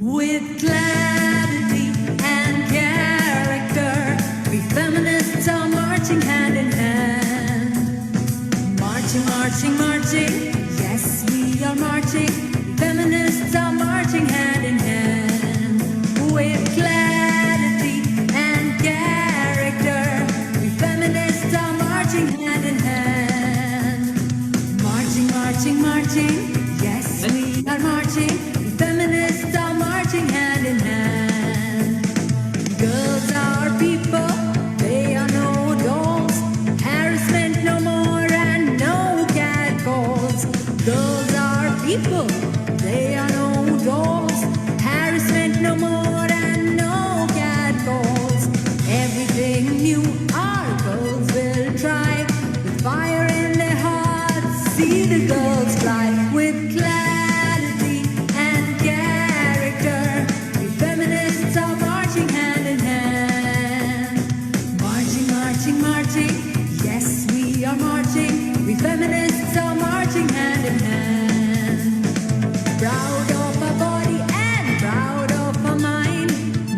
With clarity and character, we feminists are marching hand in hand. Marching, marching, marching, yes, we are marching. Feminists are marching hand in hand. With clarity and character, we feminists are marching hand in hand. Marching, marching, marching, yes, we are marching. Feminists are marching hand in hand. Girls are people, they are no dolls. Harassment no more and no catcalls. Girls are people, they are no dolls. Harassment no more and no catcalls. Everything new, our girls will try. With fire in their hearts, see the girls fly. With clarity and character, we feminists are marching hand in hand. Marching, marching, marching, yes, we are marching. We feminists are marching hand in hand. Proud of our body and proud of our mind.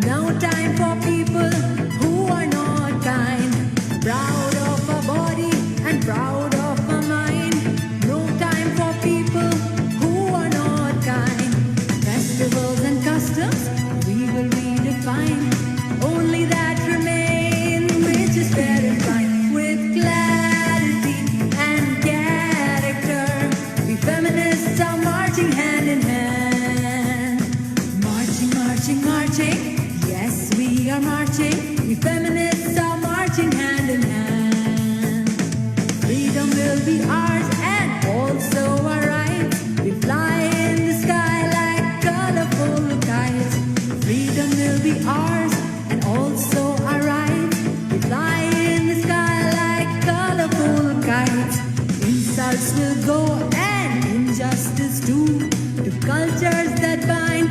No time for people who are not kind. Proud of our body and proud of our mind. No time for people who are not kind. Festivals and customs we will redefine. Only that remain which is fair and fine. With clarity and character, we feminists are marching hand in hand. Marching, marching, marching, yes, we are marching. We feminists are marching hand in hand. Freedom will be ours and also our rights. We fly in the sky like colorful kites. Freedom will be ours and also our rights. We fly in the sky like colorful kites. Insults will go and injustice too. To cultures that bind,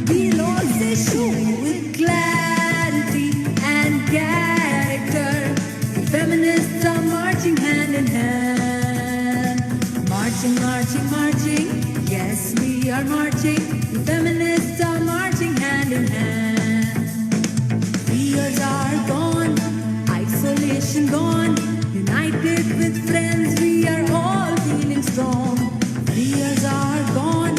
we'll all say shoo. With clarity and character, we feminists are marching hand in hand. Marching, marching, marching, yes, we are marching. We feminists are marching hand in hand. Fears are gone, isolation gone. United with friends, we are all feeling strong. Fears are gone,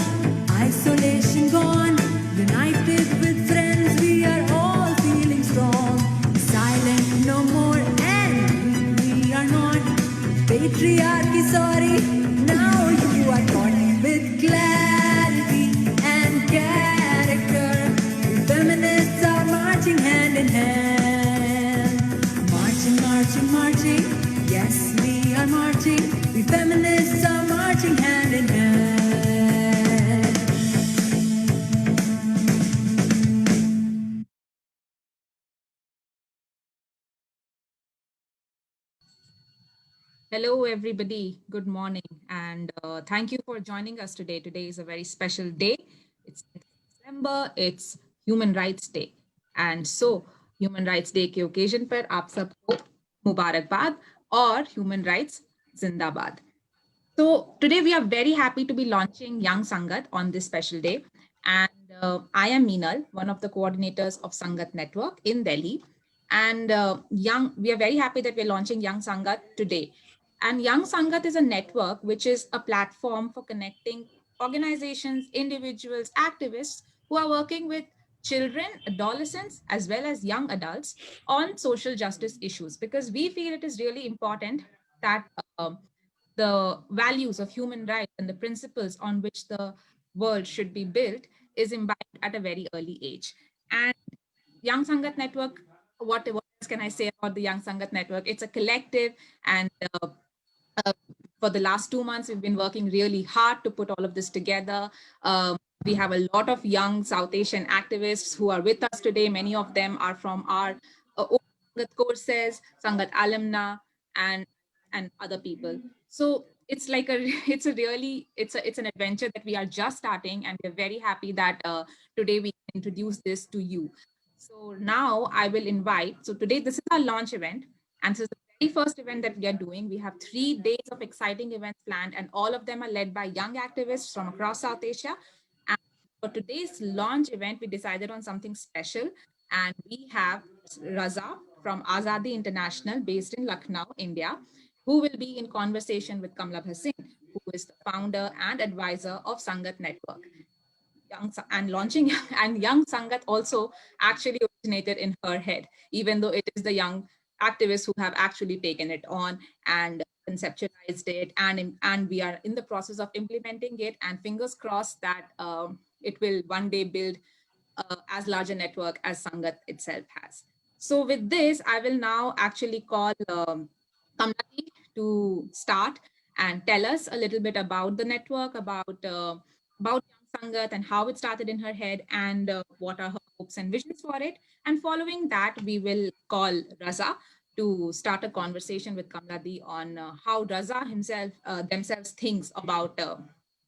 isolation gone. United with friends, we are all feeling strong. Silent no more and we are not. Patriarchy, sorry, now you are caught. With clarity and character, we feminists are marching hand in hand. Marching, marching, marching, yes, we are marching. We feminists are marching hand in hand. Hello, everybody. Good morning. And thank you for joining us today. Today is a very special day. It's December. It's Human Rights Day. And so, Human Rights Day के occasion पर आप सबको मुबारकबाद और Human Rights Zindabad. So today we are very happy to be launching Young Sangat on this special day. And I am Meenal, one of the coordinators of Sangat Network in Delhi. And we are very happy that we're launching Young Sangat today. And Young Sangat is a network which is a platform for connecting organizations, individuals, activists who are working with children, adolescents, as well as young adults on social justice issues, because we feel it is really important that the values of human rights and the principles on which the world should be built is imbibed at a very early age. And Young Sangat Network, what else can I say about the Young Sangat Network? It's a collective, and for the last 2 months, we've been working really hard to put all of this together. We have a lot of young South Asian activists who are with us today. Many of them are from our own Sangat courses, Sangat alumna, and other people. So it's like it's an adventure that we are just starting, and we're very happy that today we can introduce this to you. So now I will invite. So today this is our launch event, and this is the very first event that we are doing. We have 3 days of exciting events planned, and all of them are led by young activists from across South Asia. for today's launch event, we decided on something special, and we have Raza from Azadi International, based in Lucknow, India, who will be in conversation with Kamla Bhasin, who is the founder and advisor of Sangat Network. And launching and young Sangat also actually originated in her head, even though it is the young activists who have actually taken it on and conceptualized it, and we are in the process of implementing it, and fingers crossed that it will one day build as large a network as Sangat itself has. So with this, I will now actually call Kamlati to start and tell us a little bit about the network, about Young Sangat and how it started in her head, and what are her hopes and visions for it. And following that, we will call Raza to start a conversation with Kamladi on how Raza himself themselves thinks about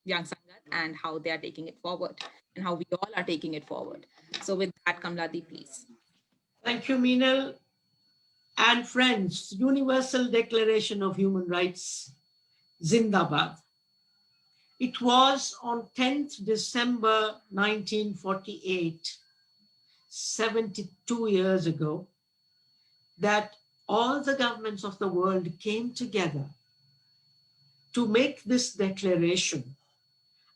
Young Sangat and how they are taking it forward and how we all are taking it forward. So with that, Kamladi, please. Thank you, Meenal. And friends, Universal Declaration of Human Rights, Zindabad. It was on 10th December 1948, 72 years ago, that all the governments of the world came together to make this declaration,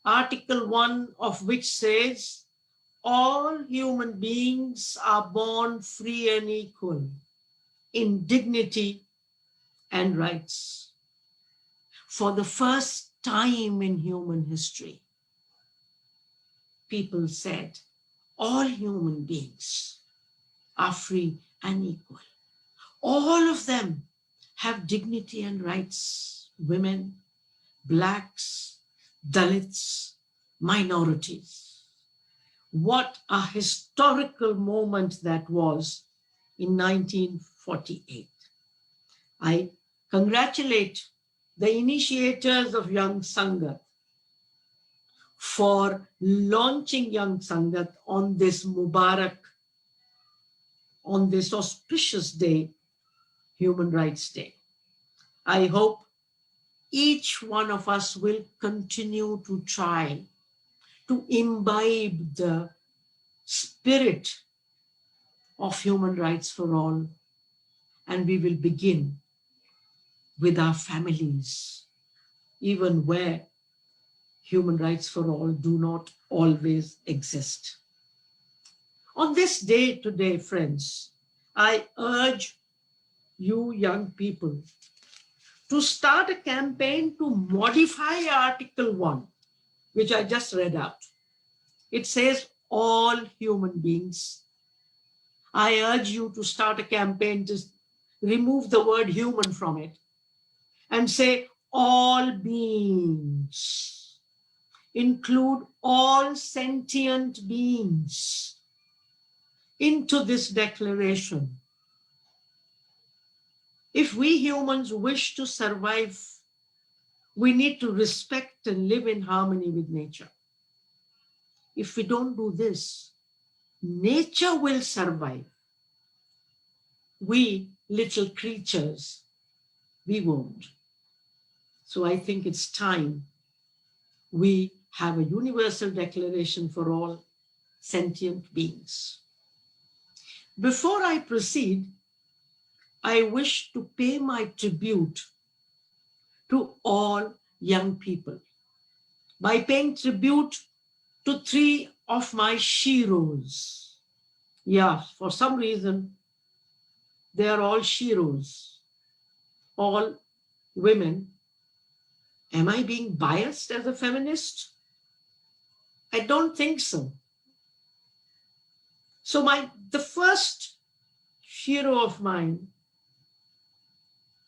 Article 1 of which says, all human beings are born free and equal in dignity and rights. For the first time in human history, people said, all human beings are free and equal. All of them have dignity and rights. Women, blacks, Dalits, minorities. What a historical moment that was in 1948. I congratulate the initiators of Young Sangat for launching Young Sangat on this Mubarak, on this auspicious day, Human Rights Day. I hope each one of us will continue to try to imbibe the spirit of human rights for all, and we will begin with our families, even where human rights for all do not always exist. On this day today, friends, I urge you young people to start a campaign to modify Article 1, which I just read out. It says all human beings. I urge you to start a campaign to remove the word human from it and say all beings, include all sentient beings into this declaration. If we humans wish to survive, we need to respect and live in harmony with nature. If we don't do this, nature will survive. We little creatures, we won't. So I think it's time we have a universal declaration for all sentient beings. Before I proceed, I wish to pay my tribute to all young people by paying tribute to three of my sheroes. Yeah, for some reason, they are all sheroes, all women. Am I being biased as a feminist? I don't think so. So the first hero of mine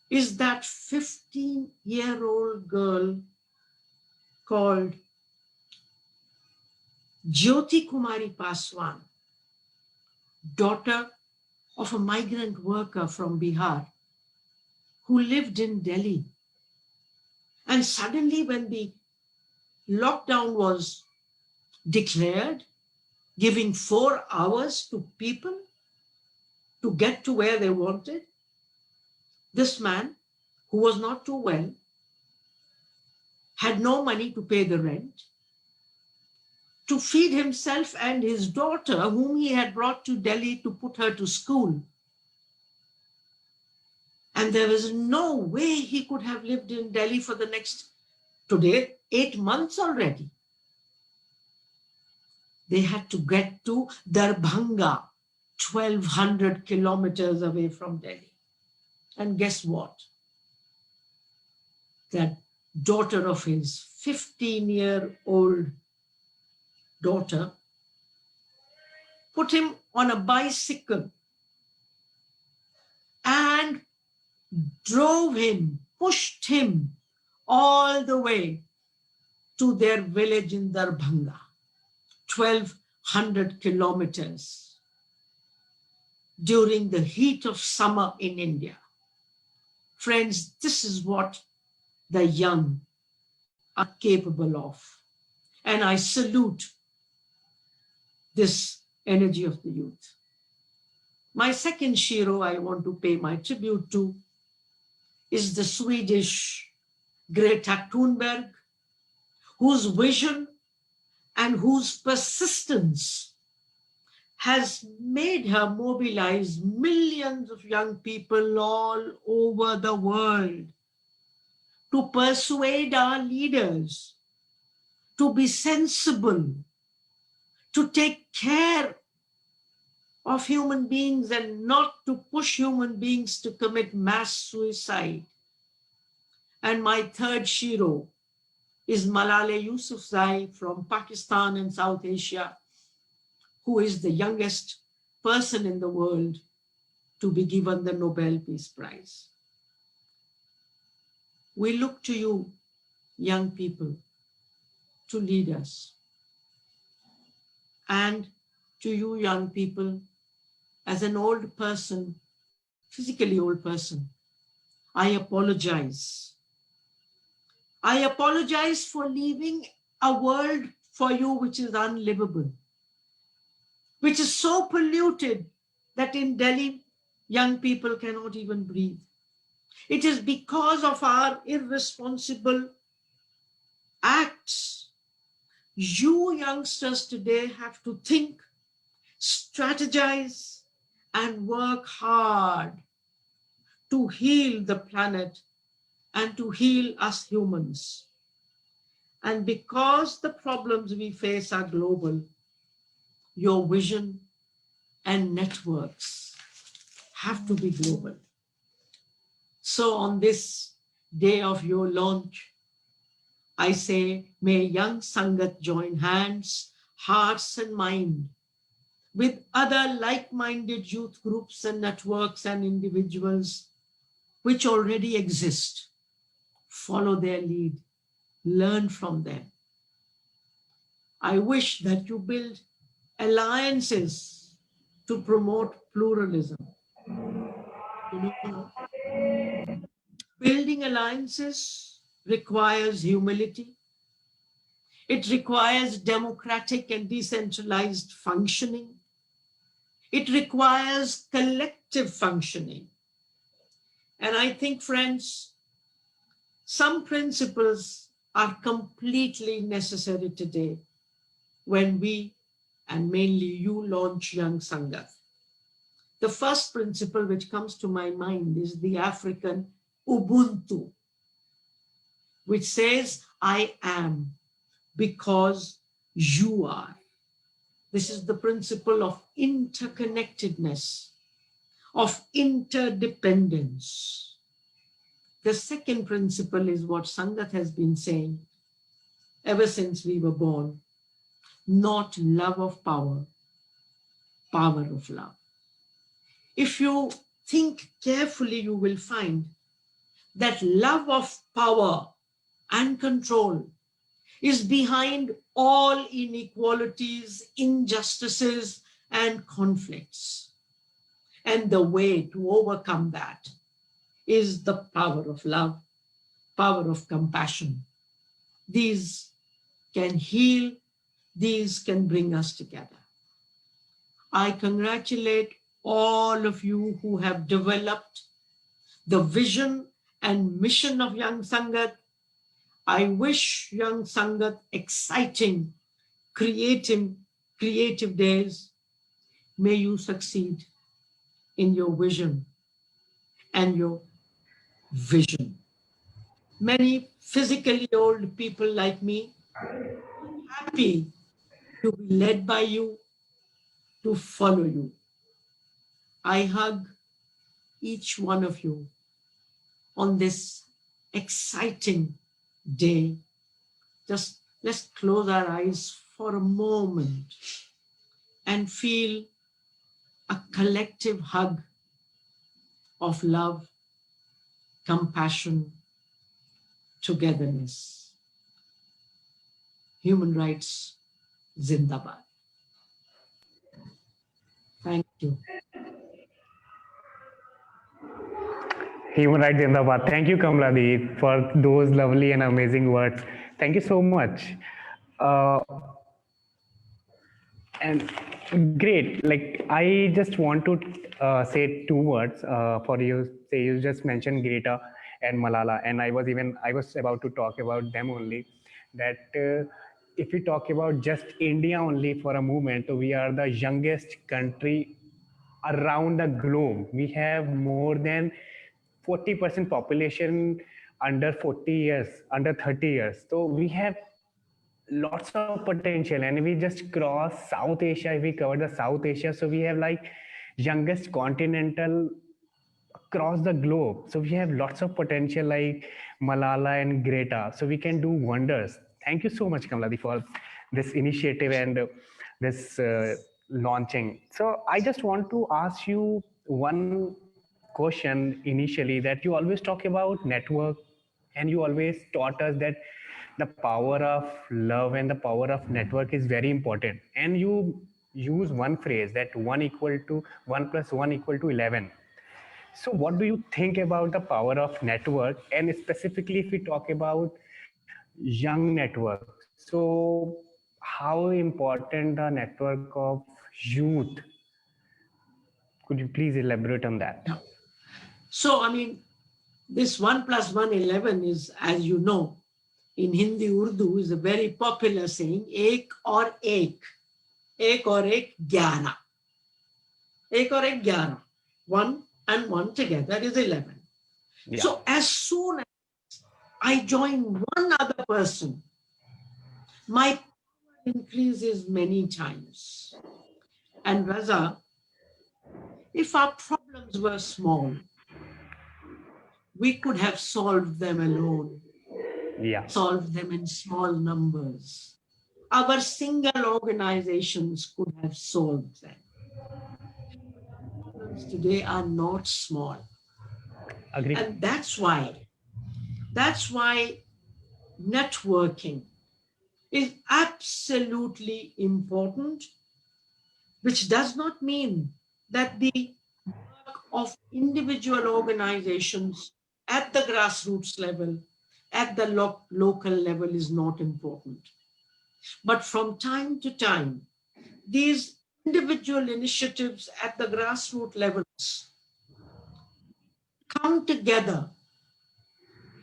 is that 15-year-old girl called Jyoti Kumari Paswan, daughter of a migrant worker from Bihar who lived in Delhi. And suddenly when the lockdown was declared, giving 4 hours to people to get to where they wanted, this man, who was not too well, had no money to pay the rent, to feed himself and his daughter, whom he had brought to Delhi to put her to school. And there was no way he could have lived in Delhi for the next, today, 8 months already. They had to get to Darbhanga, 1,200 kilometers away from Delhi. And guess what? That daughter of his, 15-year-old daughter, put him on a bicycle and drove him, pushed him all the way to their village in Darbhanga, 1,200 kilometers during the heat of summer in India. Friends, this is what the young are capable of. And I salute this energy of the youth. My second hero I want to pay my tribute to is the Swedish Greta Thunberg, whose vision and whose persistence has made her mobilize millions of young people all over the world to persuade our leaders to be sensible, to take care of human beings and not to push human beings to commit mass suicide. And my third hero is Malala Yousafzai from Pakistan and South Asia, who is the youngest person in the world to be given the Nobel Peace Prize. We look to you, young people, to lead us. And to you, young people, as an old person, physically old person, I apologize. I apologize for leaving a world for you which is unlivable, which is so polluted that in Delhi, young people cannot even breathe. It is because of our irresponsible acts. You youngsters today have to think, strategize, and work hard to heal the planet and to heal us humans. And because the problems we face are global, your vision and networks have to be global. So on this day of your launch, I say, may young Sangat join hands, hearts and mind with other like-minded youth groups and networks and individuals which already exist. Follow their lead, learn from them. I wish that you build alliances to promote pluralism. You know, building alliances requires humility. It requires democratic and decentralized functioning. It requires collective functioning. And I think, friends, some principles are completely necessary today when we, and mainly you, launch Young Sangat. The first principle which comes to my mind is the African Ubuntu, which says, I am because you are. This is the principle of interconnectedness, of interdependence. The second principle is what Sangat has been saying ever since we were born, not love of power, power of love. If you think carefully, you will find that love of power and control is behind all inequalities, injustices, and conflicts. And the way to overcome that is the power of love, power of compassion. These can heal, these can bring us together. I congratulate all of you who have developed the vision and mission of Young Sangat. I wish Young Sangat exciting creative days. May you succeed in your vision and your vision. Many physically old people like me are happy to be led by you, to follow you. I hug each one of you on this exciting day. Just let's close our eyes for a moment and feel a collective hug of love, compassion, togetherness. Human rights, Zindabad. Thank you. Human rights Zindabad. Thank you, Kamla Di, for those lovely and amazing words. Thank you so much. Uh, and great. Like I just want to say two words for you. Say you just mentioned Greta and Malala, and I was about to talk about them only. That if we talk about just India only for a moment, we are the youngest country around the globe. We have more than 40% population under 40 years, under 30 years. So we have lots of potential, and we just cross South Asia. We cover the South Asia, so we have like youngest continental across the globe. So we have lots of potential like Malala and Greta. So we can do wonders. Thank you so much, Kamladi, for this initiative and this launching. So I just want to ask you one question initially, that you always talk about network, and you always taught us that the power of love and the power of network is very important. And you use one phrase that 1 plus 1 equal to 11. So, what do you think about the power of network? And specifically, if we talk about young network, so how important the network of youth? Could you please elaborate on that? Yeah. So, I mean, this 1 plus 1, 11 is, as you know, in Hindi Urdu is a very popular saying, ek or ek. Ek or ek, 11. Ek or ek, 11. 1 and 1 together is 11. Yeah. So as soon as I join one other person, my power increases many times. And Raza, if our problems were small, we could have solved them alone, Yeah. solved them in small numbers. Our single organizations could have solved them. Problems today are not small. Agree. And that's why networking is absolutely important, which does not mean that the work of individual organizations at the grassroots level, at the local level is not important. But from time to time, these individual initiatives at the grassroots levels come together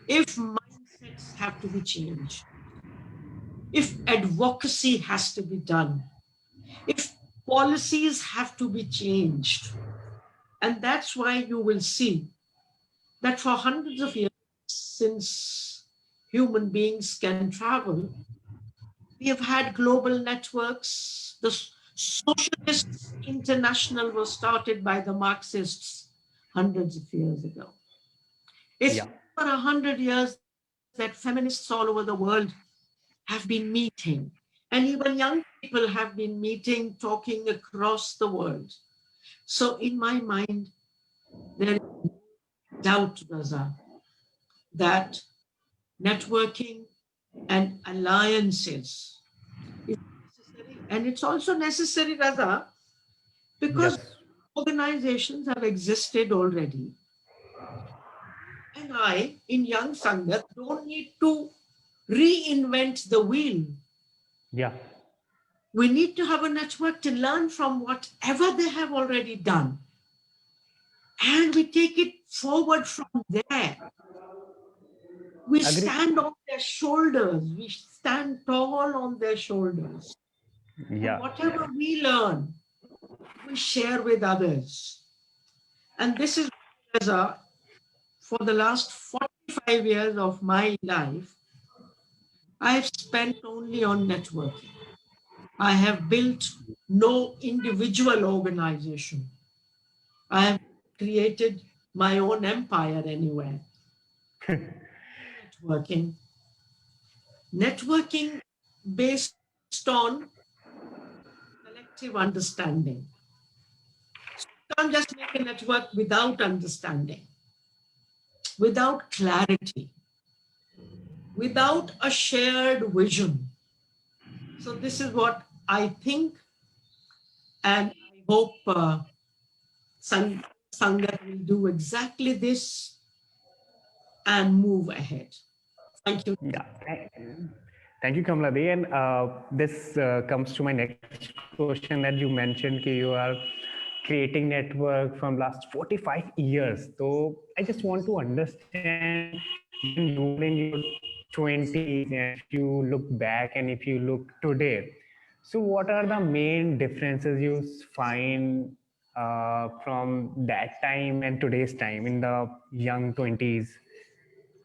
if mindsets have to be changed, if advocacy has to be done, if policies have to be changed. And that's why you will see that for hundreds of years, since human beings can travel, we have had global networks. The Socialist International was started by the Marxists hundreds of years ago. It's Yeah. over 100 years that feminists all over the world have been meeting. And even young people have been meeting, talking across the world. So in my mind, there is no doubt, Raza, that networking and alliances is necessary. And it's also necessary, Raza, because Yes. organizations have existed already. And I, in Young Sangat, don't need to reinvent the wheel. Yeah. We need to have a network to learn from whatever they have already done. And we take it forward from there. We Agree. stand on their shoulders. We stand tall on their shoulders. Yeah. Whatever we learn, we share with others. And this is for the last 45 years of my life, I've spent only on networking. I have built no individual organization. I have created my own empire anywhere. Networking. Networking based on collective understanding. You can't just make a network without understanding, without clarity, without a shared vision. So this is what I think, and I hope Sangat will do exactly this and move ahead. Thank you. Yeah. Thank you, Kamla Bhai. And this comes to my next question that you mentioned that you are creating network from last 45 years. So I just want to understand when you were in your 20s and if you look back and if you look today, so what are the main differences you find from that time and today's time in the young 20s?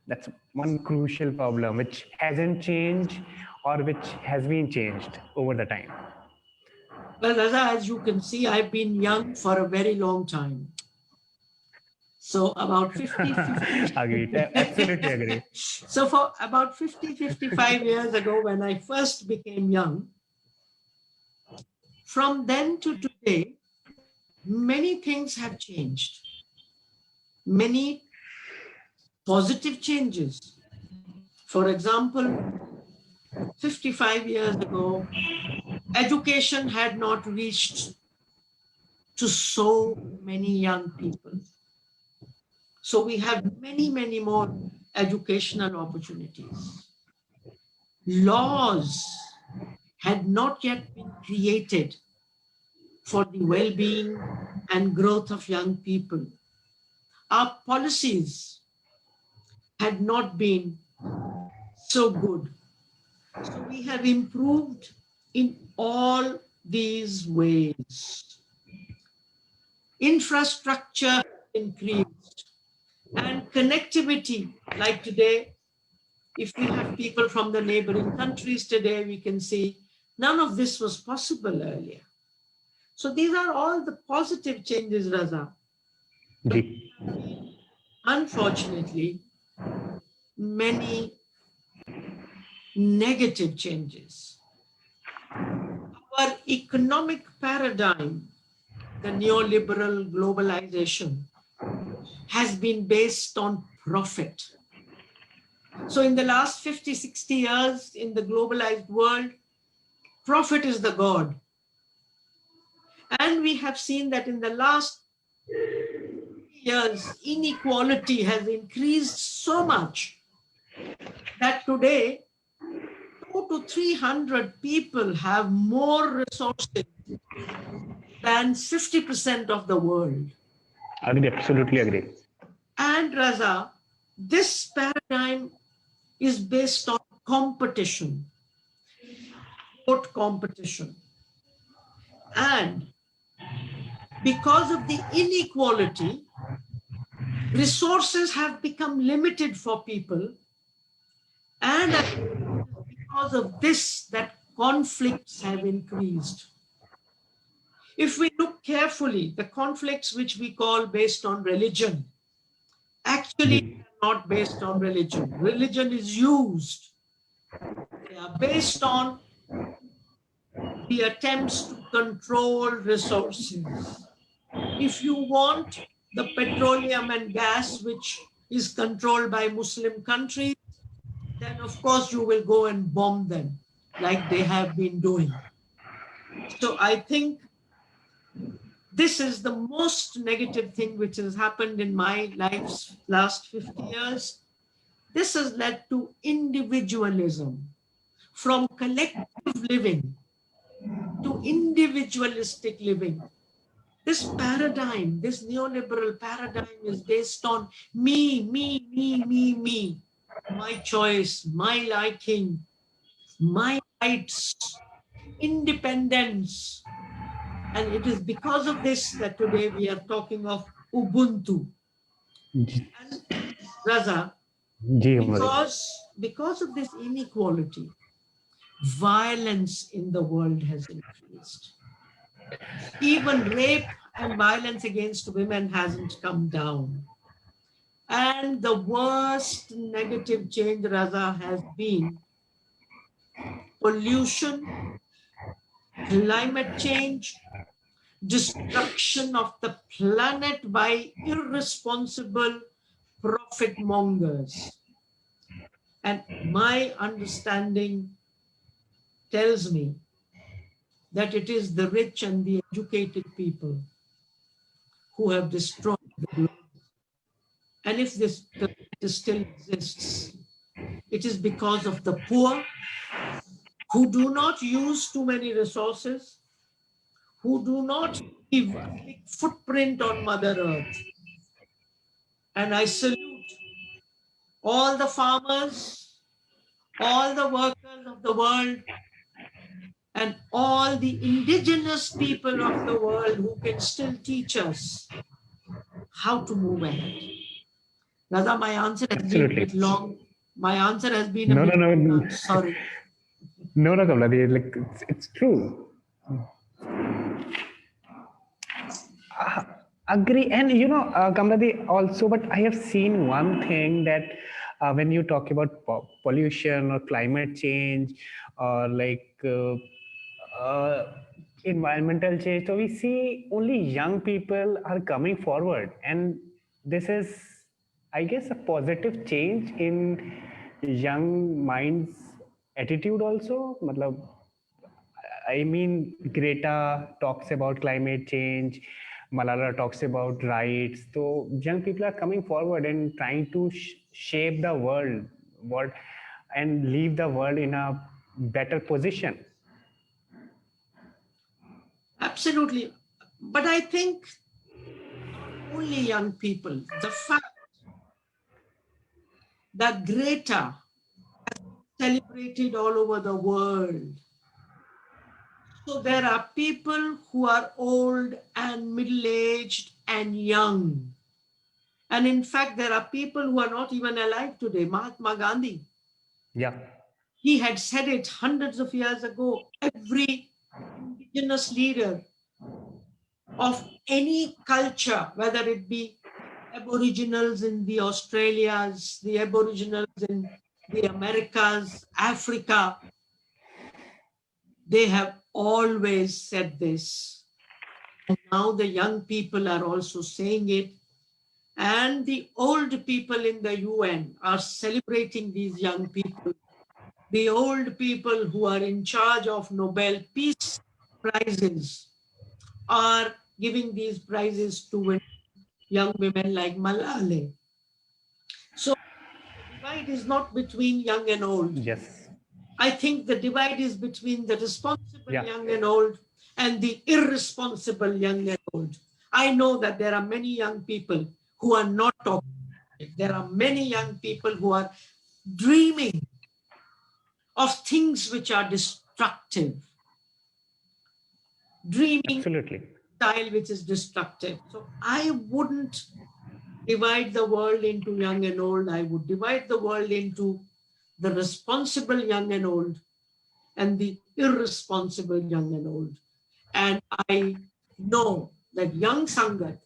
That's one crucial problem which hasn't changed or which has been changed over the time. Well, as you can see, I've been young for a very long time. So about 50, 50. Agreed. Absolutely agree. So for about 50, 55 years ago, when I first became young, from then to today, many things have changed. Many positive changes. For example, 55 years ago, education had not reached to so many young people. So we have many, many more educational opportunities. Laws had not yet been created for the well-being and growth of young people. Our policies had not been so good. So we have improved in all these ways. Infrastructure increased and connectivity, like today, if we have people from the neighboring countries today, we can see none of this was possible earlier. So these are all the positive changes, Raza. But unfortunately, many negative changes. Our economic paradigm, the neoliberal globalization, has been based on profit. So in the last 50, 60 years in the globalized world, profit is the god. And we have seen that in the last years, inequality has increased so much that today 200 to 300 people have more resources than 50% of the world. I would absolutely agree. And Raza, this paradigm is based on competition, sport competition. And because of the inequality, resources have become limited for people. And because of this, that conflicts have increased. If we look carefully, the conflicts which we call based on religion, actually not based on religion. Religion is used. They are based on the attempts to control resources. If you want the petroleum and gas, which is controlled by Muslim countries, then of course you will go and bomb them like they have been doing. So I think this is the most negative thing which has happened in my life's last 50 years. This has led to individualism, from collective living to individualistic living. This paradigm, this neoliberal paradigm is based on me, my choice, my liking, my rights. independence. And it is because of this that today we are talking of Ubuntu. And Raza, ji Kamala because of this inequality, violence in the world has increased. Even rape and violence against women hasn't come down. And the worst negative change, Raza, has been pollution, climate change, destruction of the planet by irresponsible profit mongers. And my understanding tells me that it is the rich and the educated people who have destroyed the globe. And if this planet still exists, it is because of the poor who do not use too many resources, who do not leave a big footprint on Mother Earth. And I salute all the farmers, all the workers of the world, and all the indigenous people of the world who can still teach us how to move ahead. Raza, my answer has been a absolutely bit long. My answer has been a no bit no long. no I'm sorry. no Kamla like it's true. Agree. And Kamladi also, but I have seen one thing that when you talk about pollution or climate change or environmental change, so we see only young people are coming forward. And this is, I guess, a positive change in young minds' attitude also. Matlab, I mean, Greta talks about climate change, Malala talks about rights. So young people are coming forward and trying to shape the world, and leave the world in a better position. Absolutely. But I think not only young people, the fact that Greta celebrated all over the world. So there are people who are old and middle-aged and young. And in fact, there are people who are not even alive today. Mahatma Gandhi, Yeah, he had said it hundreds of years ago. Every indigenous leader of any culture, whether it be Aboriginals in the Australias, the Aboriginals in the Americas, Africa, they have always said this. And now the young people are also saying it. And the old people in the UN are celebrating these young people. The old people who are in charge of Nobel Peace Prizes are giving these prizes to young women like Malala. So the divide is not between young and old. yes, I think the divide is between the responsible yeah, young and old and the irresponsible young and old. I know that there are many young people who are not talking. There are many young people who are dreaming of things which are destructive, dreaming absolutely. style which is destructive. So I wouldn't divide the world into young and old. I would divide the world into the responsible young and old and the irresponsible young and old. And I know that young Sangat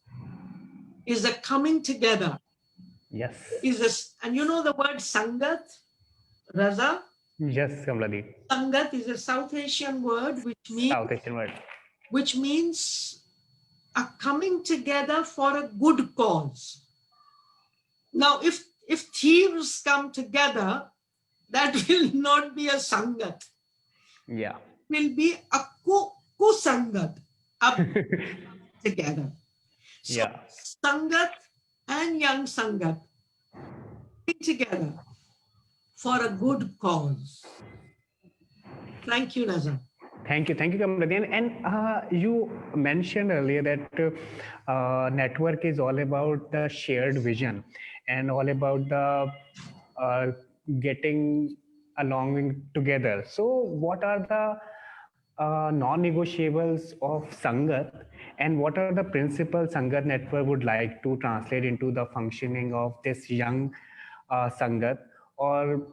is a coming together. Yes, And you know the word Sangat, Raza? yes, Kamladi. Sangat is a South Asian word South Asian word. which means a coming together for a good cause. Now, if thieves come together, that will not be a Sangat. Yeah, It will be a kusangat, together. So yeah. Sangat and young Sangat together for a good cause. Thank you, Raza. Thank you, Kamladi. And you mentioned earlier that network is all about the shared vision and all about the uh, getting along together. So, what are the non-negotiables of Sangat, and what are the principles Sangat network would like to translate into the functioning of this young Sangat, or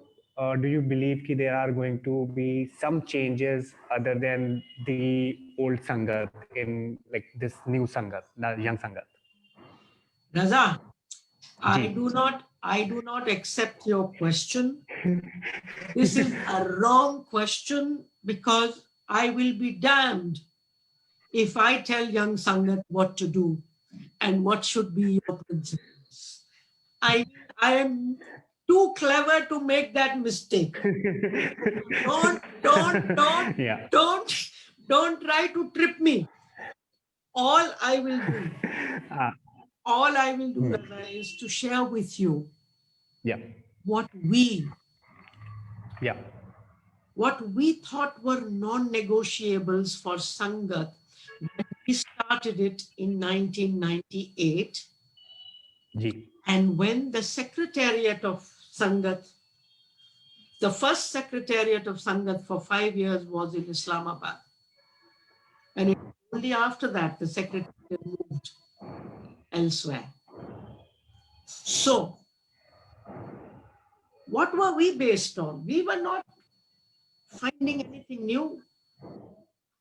do you believe that there are going to be some changes other than the old Sangat in like this new Sangat, the young Sangat? Raza, I Ji. do not accept your question. This is a wrong question because I will be damned if I tell young Sangat what to do and what should be your principles. I am too clever to make that mistake. Don't, don't, don't, Yeah. don't, don't try to trip me. All I will do, Ah, all I will do, Raza, is to share with you yeah. what we Yeah. thought were non-negotiables for Sangat when we started it in 1998. Ji. And when the Secretariat of Sangat, the first Secretariat of Sangat for 5 years was in Islamabad. And it was only after that the Secretariat moved elsewhere. So, what were we based on? We were not finding anything new.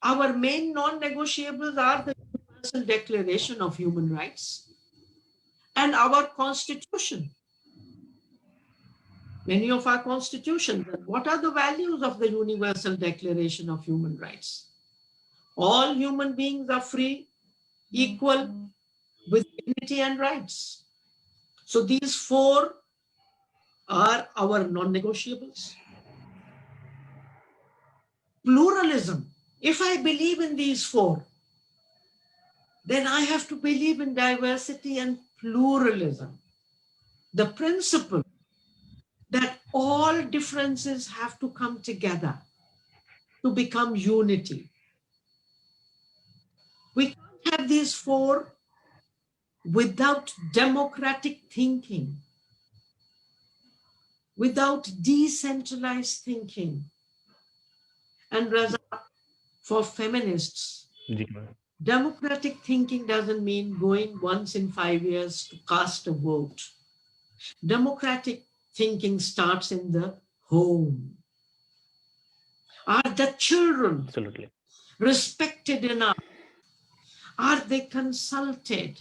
Our main non-negotiables are the Universal Declaration of Human Rights and our Constitution. Many of our constitutions. And what are the values of the Universal Declaration of Human Rights? All human beings are free, equal, with dignity and rights. So these four are our non-negotiables. Pluralism. If I believe in these four, then I have to believe in diversity and pluralism. The principle that all differences have to come together to become unity. We can't have these four without democratic thinking, without decentralized thinking. And Raza, for feminists, Ji. democratic thinking doesn't mean going once in 5 years to cast a vote. Democratic thinking starts in the home. Are the children Absolutely. respected enough? Are they consulted?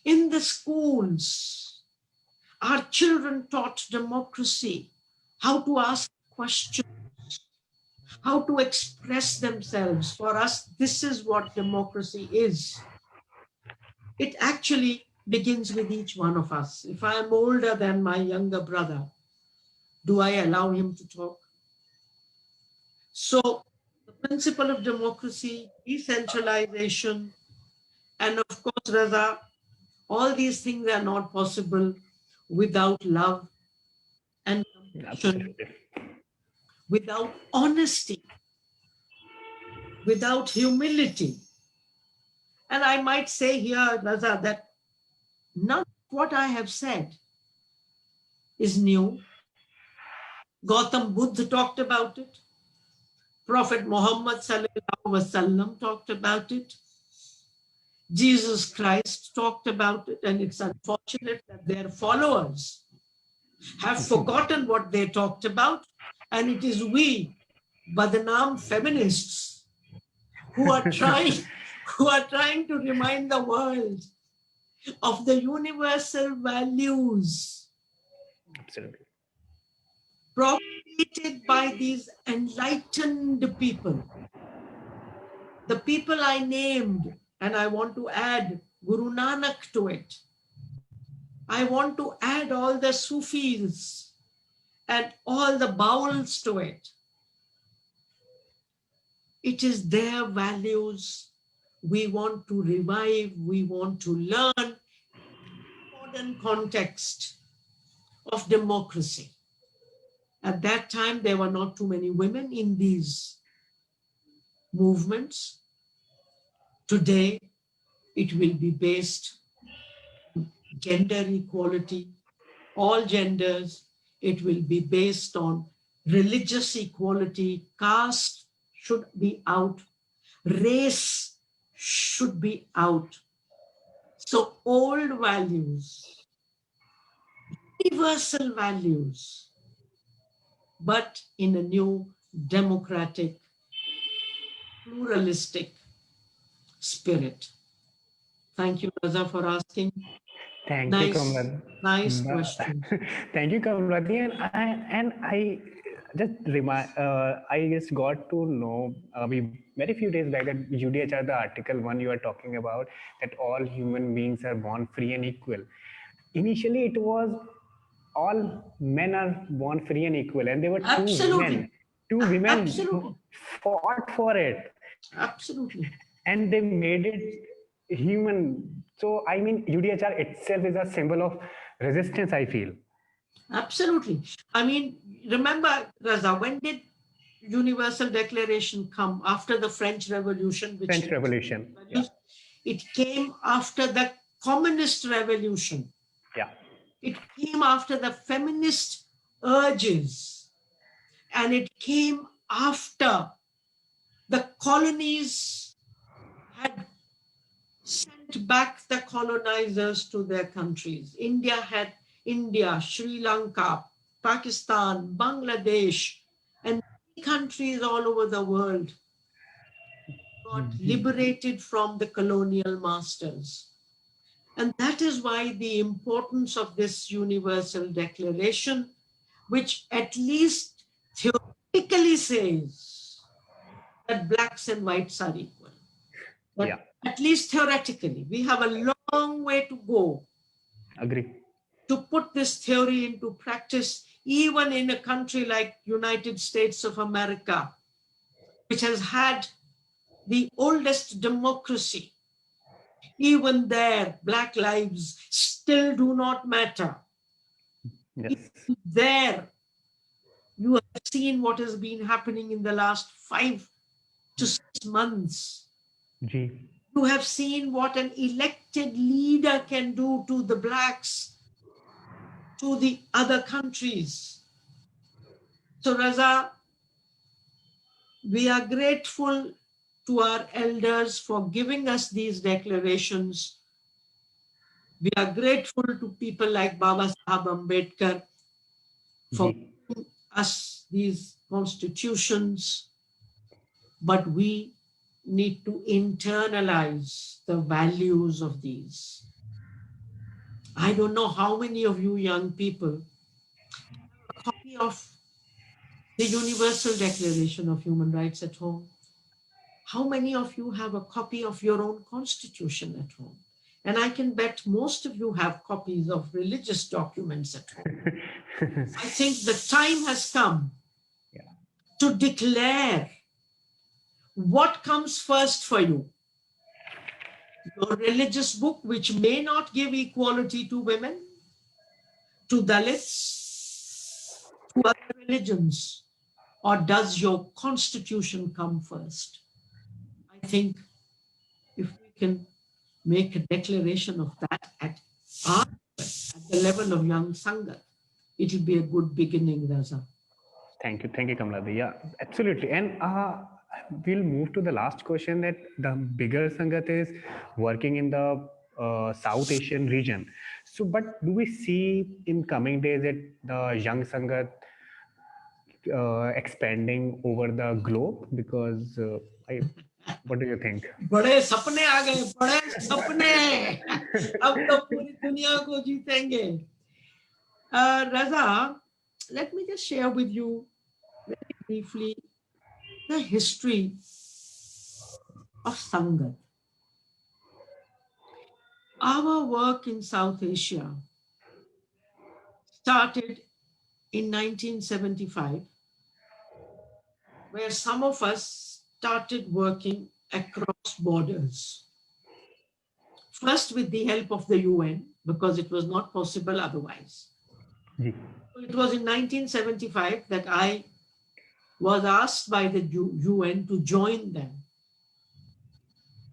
In the schools, are children taught democracy, how to ask questions, how to express themselves? For us, this is what democracy is. It actually begins with each one of us. If I am older than my younger brother, do I allow him to talk? So, the principle of democracy, decentralization, and of course, Raza, all these things are not possible without love and compassion, Absolutely. without honesty, without humility. And I might say here, Raza, that none of what I have said is new. Gautam Buddha talked about it. Prophet Muhammad sallallahu alaihi wasallam talked about it. Jesus Christ talked about it. And it's unfortunate that their followers have forgotten what they talked about. And it is we, Badnaam feminists, who are trying to remind the world of the universal values Absolutely. propagated by these enlightened people. The people I named, and I want to add Guru Nanak to it. I want to add all the Sufis and all the Bawals to it. It is their values we want to revive, we want to learn modern context of democracy. At that time, there were not too many women in these movements. Today, it will be based on gender equality, all genders. It will be based on religious equality, caste, should be out. Race should be out. So old values, universal values, but in a new democratic, pluralistic spirit. Thank you, Raza, for asking. Thank you, Nice, Kamla. nice question. Thank you, Kamladi. And I just I just got to know very few days back that UDHR, the article one you are talking about, that all human beings are born free and equal. Initially, it was all men are born free and equal, and there were two Absolutely. women. Two women Absolutely. fought for it, Absolutely. and they made it human. So I mean, UDHR itself is a symbol of resistance, I feel. Absolutely. I mean, remember, Raza, when did Universal Declaration come? After the French Revolution, which French Revolution. Yeah. it came after the Communist Revolution. Yeah. It came after the feminist urges, and it came after the colonies had sent back the colonizers to their countries. India, Sri Lanka, Pakistan, Bangladesh, and many countries all over the world got liberated from the colonial masters. And that is why the importance of this Universal Declaration, which at least theoretically says that blacks and whites are equal. But Yeah. at least theoretically, we have a long way to go. Agree. To put this theory into practice, even in a country like United States of America, which has had the oldest democracy. Even there, Black lives still do not matter. Yes. Even there, you have seen what has been happening in the last 5 to 6 months. G. You have seen what an elected leader can do to the Blacks, to the other countries. So, Raza, we are grateful to our elders for giving us these declarations. We are grateful to people like Baba Sahib Ambedkar for giving us these constitutions, but we need to internalize the values of these. I don't know how many of you young people have a copy of the Universal Declaration of Human Rights at home. How many of you have a copy of your own constitution at home? And I can bet most of you have copies of religious documents at home. I think the time has come to declare what comes first for you. Your religious book, which may not give equality to women, to Dalits, to other religions, or does your constitution come first? I think if we can make a declaration of that at the level of young Sangat, it will be a good beginning, Raza. Thank you, Kamladi. Yeah, absolutely. And we'll move to the last question, that the bigger Sangat is working in the South Asian region. So, but do we see in coming days that the young Sangat expanding over the globe? Because what do you think? बड़े सपने आ गए, बड़े सपने अब तो पूरी दुनिया को जीतेंगे. Raza, let me just share with you very briefly the history of Sangat. Our work in South Asia started in 1975, where some of us started working across borders. First, with the help of the UN, because it was not possible otherwise. So it was in 1975 that I was asked by the UN to join them.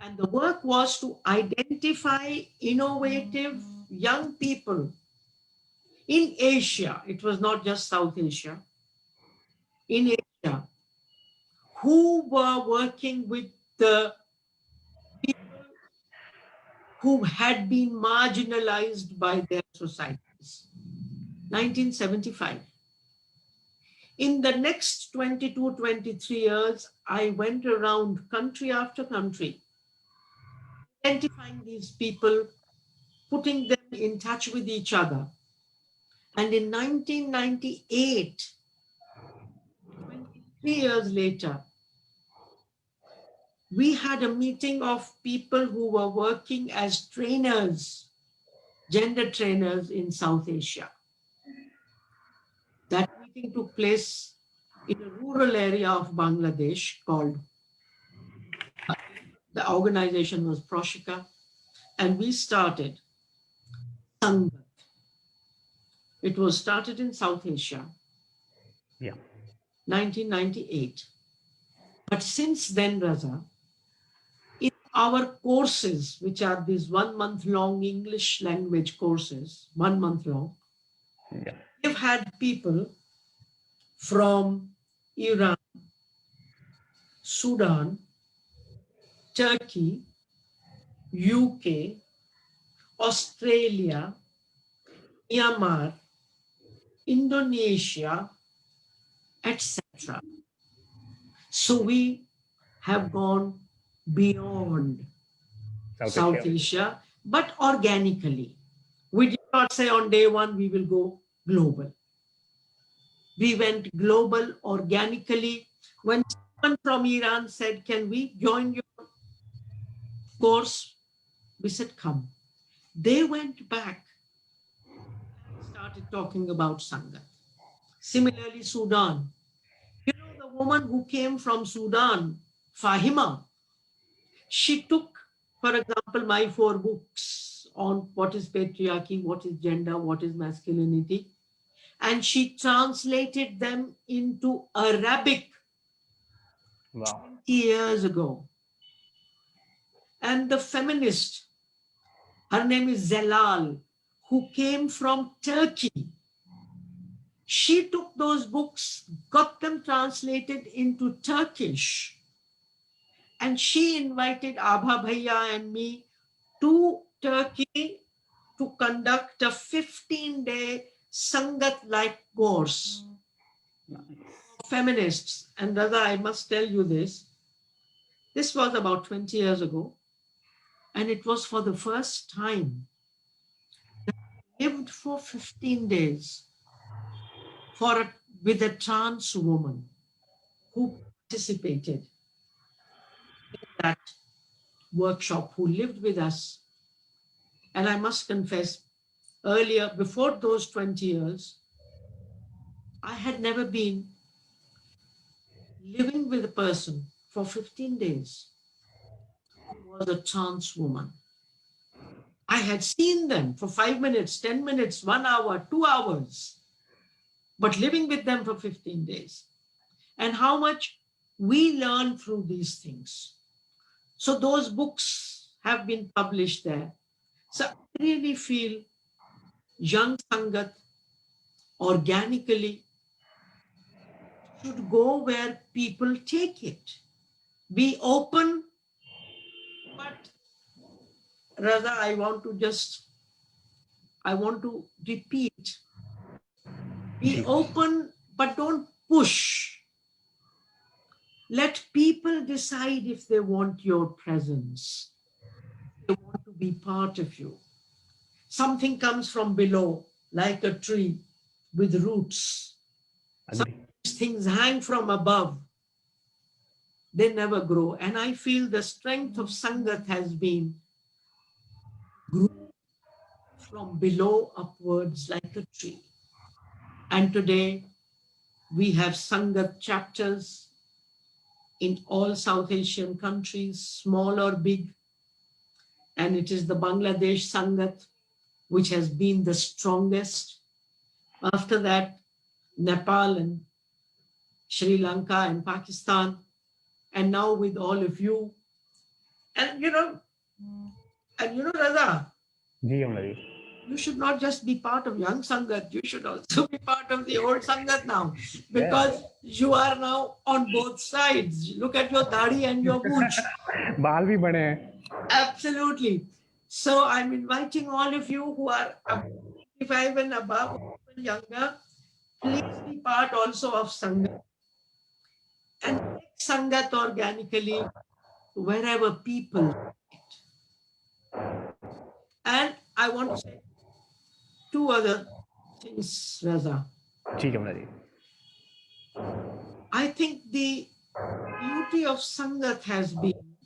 And the work was to identify innovative young people in Asia. It was not just South Asia, in Asia, who were working with the people who had been marginalized by their societies. 1975. In the next 22, 23 years, I went around country after country, identifying these people, putting them in touch with each other. And in 1998, 23 years later, we had a meeting of people who were working as trainers, gender trainers in South Asia. That meeting took place in a rural area of Bangladesh called, the organization was Proshika, and we started Sangat. It was started in South Asia, Yeah. 1998. But since then, Raza, in our courses, which are these 1 month long English language courses, 1 month long, Yeah. we've had people from Iran, Sudan, Turkey, UK, Australia, Myanmar, Indonesia, etc. So we have gone beyond South Asia, but organically. We did not say on day one we will go global. We went global organically. When someone from Iran said, "Can we join your course?" we said, "Come." They went back and started talking about Sangat. Similarly, Sudan. You know, the woman who came from Sudan, Fahima, she took, for example, my 4 books on what is patriarchy, what is gender, what is masculinity, and she translated them into Arabic Wow. 20 years ago. And the feminist, her name is Zelal, who came from Turkey. She took those books, got them translated into Turkish, and she invited Abha Bhaiya and me to Turkey to conduct a 15-day Sangat-like course for feminists. And Raza, I must tell you this. This was about 20 years ago, and it was for the first time that I lived for 15 days with a trans woman who participated in that workshop, who lived with us. And I must confess, earlier, before those 20 years, I had never been living with a person for 15 days who was a trans woman. I had seen them for 5 minutes, 10 minutes, 1 hour, 2 hours, but living with them for 15 days. And how much we learn through these things. So those books have been published there. So I really feel young Sangat organically should go where people take it. Be open, but rather I want to repeat. Be open, but don't push. Let people decide if they want your presence. They want to be part of you. Something comes from below, like a tree with roots. Sometimes things hang from above. They never grow. And I feel the strength of Sangat has been grew from below upwards like a tree. And today we have Sangat chapters in all South Asian countries, small or big. And it is the Bangladesh Sangat which has been the strongest. After that, Nepal and Sri Lanka and Pakistan, and now with all of you. And you know, Raza, ji, you should not just be part of young Sangat, you should also be part of the old Sangat now, because you are now on both sides. Look at your dadi and your mooch. बाल भी बड़े हैं. Absolutely. So I'm inviting all of you who are 55 and above, and younger, please be part also of Sangat. And take Sangat organically wherever people meet. And I want to say two other things, Raza. Ji Kamala ji. I think the beauty of Sangat has been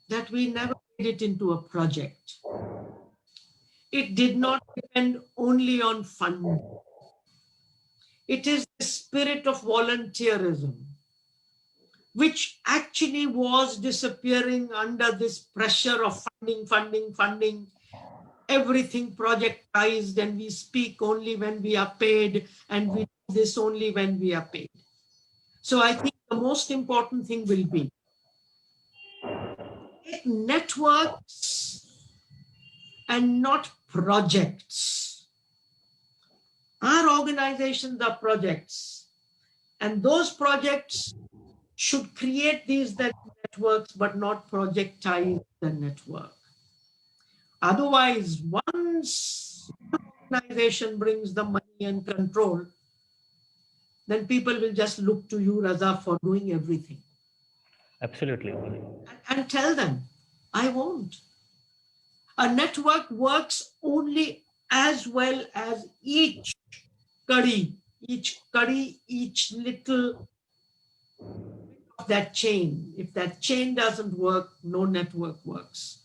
that we never made it into a project. It did not depend only on funding. It is the spirit of volunteerism, which actually was disappearing under this pressure of funding, everything projectized, and we speak only when we are paid, and we do this only when we are paid. So I think the most important thing will be networks and not projects. Our organizations are projects, and those projects should create these networks, but not projectize the network. Otherwise, once one organization brings the money and control, then people will just look to you, Raza, for doing everything. Absolutely. And tell them, I won't. A network works only as well as each each little of that chain. If that chain doesn't work, no network works.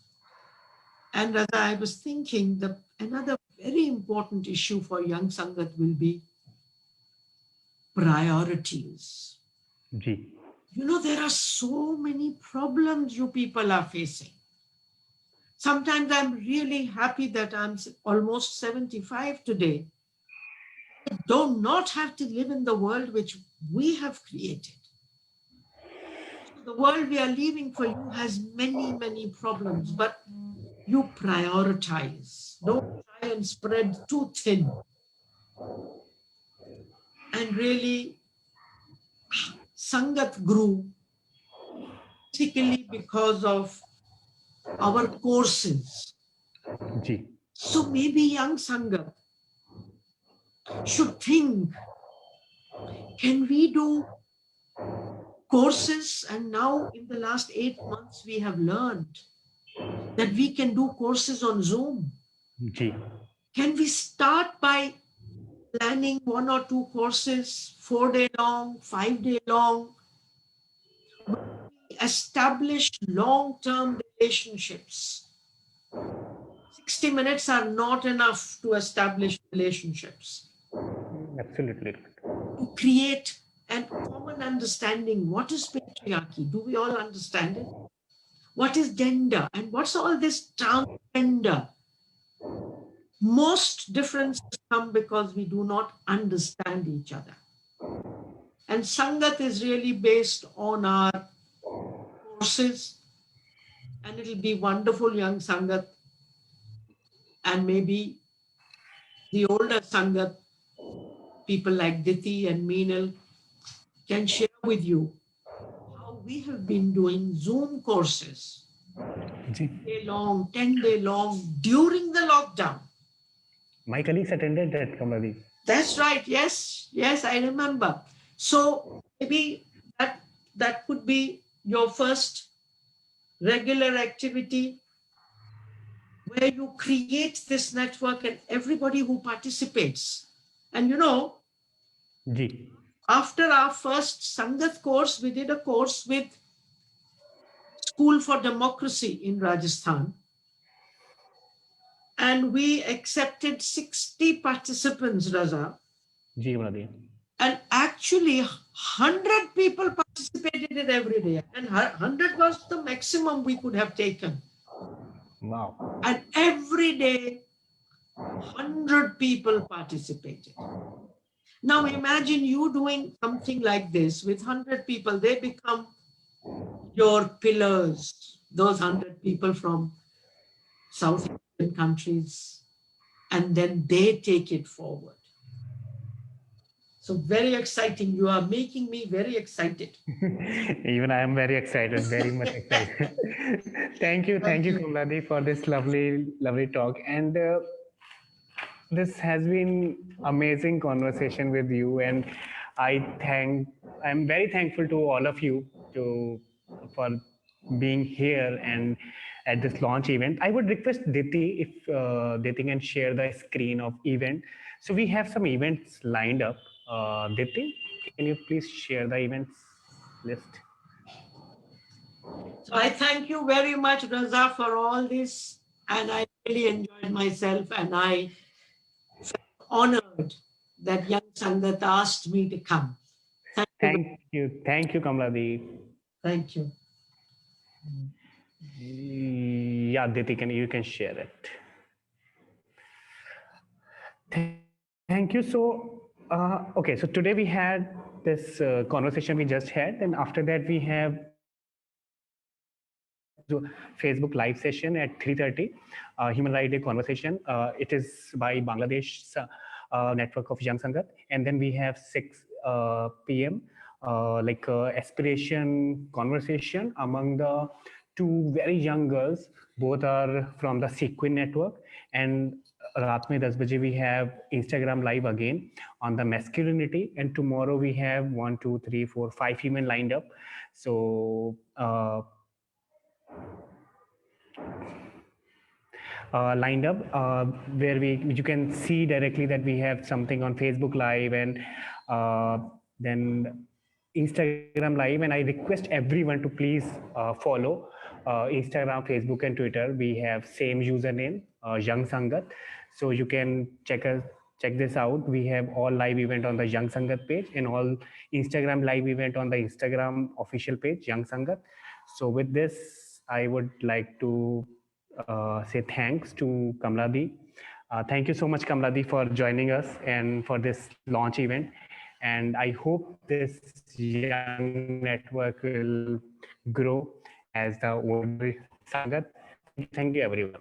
And as I was thinking, another very important issue for young Sangat will be priorities. Ji. You know, there are so many problems you people are facing. Sometimes I'm really happy that I'm almost 75 today. I do not have to live in the world which we have created. The world we are leaving for you has many, many problems, but you prioritize. Don't try and spread too thin. And really, Sangat grew particularly because of our courses. Ji. So maybe young Sangat should think, can we do courses? And now in the last 8 months, we have learned that we can do courses on Zoom. Ji. Can we start by planning 1 or 2 courses, 4-day long, 5-day long? Establish long-term relationships. 60 minutes are not enough to establish relationships. Absolutely. To create a common understanding. What is patriarchy? Do we all understand it? What is gender? And what's all this transgender? Most differences come because we do not understand each other. And Sangat is really based on our courses, and it'll be wonderful, young Sangat, and maybe the older Sangat, people like Diti and Meenal, can share with you how we have been doing Zoom courses, 10-day long, 10-day long, during the lockdown. My colleagues attended that, Kamla. That's right. Yes, I remember. So maybe that could be your first regular activity where you create this network and everybody who participates. And you know, ji. after our first Sangat course, we did a course with School for Democracy in Rajasthan. And we accepted 60 participants, Raza. Ji Kamala. And actually, 100 people participated in every day. And 100 was the maximum we could have taken. Wow. And every day, 100 people participated. Now imagine you doing something like this with 100 people. They become your pillars, those 100 people from South Asian countries, and then they take it forward. So very exciting. You are making me very excited. Even I am very excited, very much excited. Thank Thank you, you. Kamladi, for this lovely talk. And this has been amazing conversation with you, and I thank I'm very thankful to all of you to for being here and at this launch event. I would request Diti if Diti can share the screen of event. So we have some events lined up. Diti, can you please share the events list? So I thank you very much, Raza, for all this. And I really enjoyed myself, and I felt honored that young Sangat asked me to come. Thank you. Thank you, Kamladi. Thank you. Yeah, Diti, you can share it. Thank you. So, okay, so today we had this conversation we just had, and after that we have Facebook live session at 3:30, Human Rights Day conversation. It is by Bangladesh network of Young Sangat, and then we have 6 p.m. Aspiration conversation among the two very young girls. Both are from the Sequin network, and रात में 10 बजे we have Instagram live again on the masculinity, and tomorrow we have 1, 2, 3, 4, 5 women lined up. So lined up where you can see directly that we have something on Facebook Live, and then Instagram Live. And I request everyone to please follow Instagram, Facebook, and Twitter. We have same username, Young Sangat. So you can check this out. We have all live event on the Young Sangat page, and all Instagram live event on the Instagram official page, Young Sangat. So with this, I would like to say thanks to Kamladi. Thank you so much, Kamladi, for joining us and for this launch event. And I hope this young network will grow as the older Sangat. Thank you, everyone.